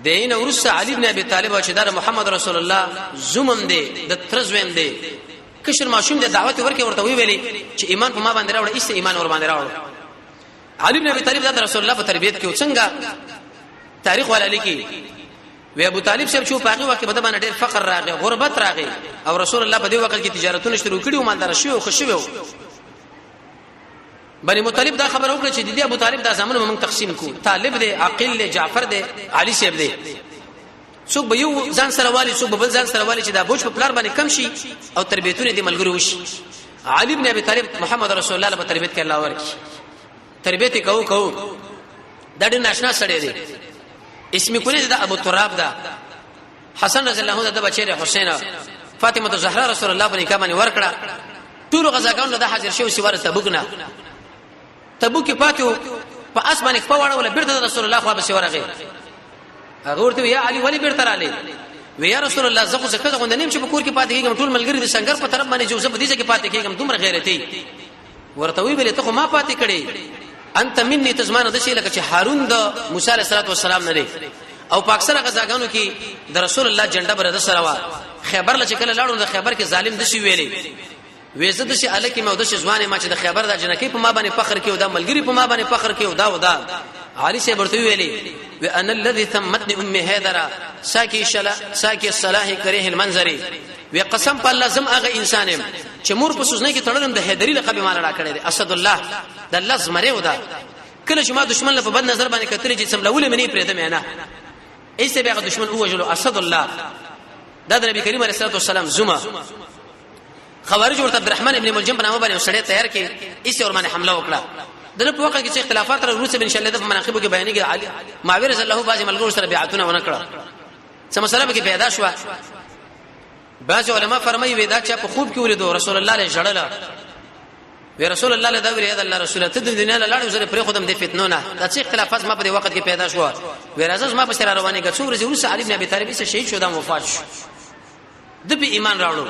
دین ورسه علي بن ابي طالب چې دا محمد رسول الله زومم دی د ترزویم دی کشر ماشوم د دعوت ورکه ورته ویلي چې ایمان په ما باندې راوړ ایسه ایمان ور باندې راوړ علي بن ابي طالب د رسول الله په تربيت کې څنګه تاریخ ولا لیکي وی ابو طالب صاحب چې په هغه وخت کې په باندې ډېر فقر راغی غربت راغی او رسول الله په دې وخت کې تجارتونه شروع کړي او مالدار شو او خوشي وو بني مطلب دا خبر وکړه چې د ابو طالب دا زمانه موږ تقسیم کو طالب دی عقیل دی جعفر دی علي صاحب دی څوک به یو ځان سره والی څوک به بل ځان سره والی چې دا بوج په پلار باندې کم شي او تربیتونه دي ملګری وشي علي بن ابي طالب محمد رسول الله په تربیت کې الله ورکی تربیت کو دا ډېر ناشنا سره دی اسم کله دا ابو تراب دا حسن رضی الله عنه د بچی حسین فاطمه زهرا رسول الله باندې کمن ورکړه ټول غزاګانو د حاضر شو سوار تبوک نه تبوک کې پاتو په اسمانه په وړه ولا بیرته رسول الله خو به سورغه هغه ورته یا علي ولی بیرته رااله ویا رسول الله زخه زکه غوند نیم چې په کور کې پاتې کېږم ټول ملګری د سنگر په طرف باندې جو زه په دې کې پاتې کېږم دومره غیرتي ورته وی ویل ته خو ما پاتې کړي انت مني تزمانه د شي لکه چې هارون د موسی عليه السلام نه دی او په اکثر غزاګانو کې د رسول الله جنډه بر د سره وا خیبر لچ کله لاړو د خیبر کې ظالم د شي ویلي وېزه د شي الکه مو د شي ځوانه ما چې د خیبر د جنکې په ما باندې فخر کې او د ملګری په ما باندې فخر کې او دا ودا علي سي ورته ویلي وان الذي ثمتني امي هيدرا ساكي الصلاح كريه المنظري وی قسم په الله زم هغه انسانم چې مور په سوزنه کې تړلم د هیدری لقب مال را کړی دی اسد الله د الله زمره ودا کله چې ما دشمن له په بد نظر باندې کتري چې سملول منی پرې دمه نه ایسه به دشمن او وجلو اسد الله د نبی کریم علیه الصلاه والسلام زما خوارج ورته عبدالرحمن ابن ملجم په نامه باندې سړی تیار کړي ایسه ور باندې حمله وکړه دغه په وخت کې چې اختلافات را روسه ان شاء الله د مناقبو کې بیانې کې علي معاویه رضی الله باز ملګرو سره بیعتونه ونکړه څه مسله به کې پیدا شو بعض علما فرمایي ودا چې په خوب کې ولیدو رسول الله له جړل وی رسول الله له دا ویل الله رسول ته د دنیا له لاړو سره پر خودم د فتنو نه د څه اختلافات ما په دې وخت کې پیدا شو وی راځه ما په سره روانه کې څو ورځې وروسته علي بن ابي طالب شهید شو د وفات شو د به ایمان راوړو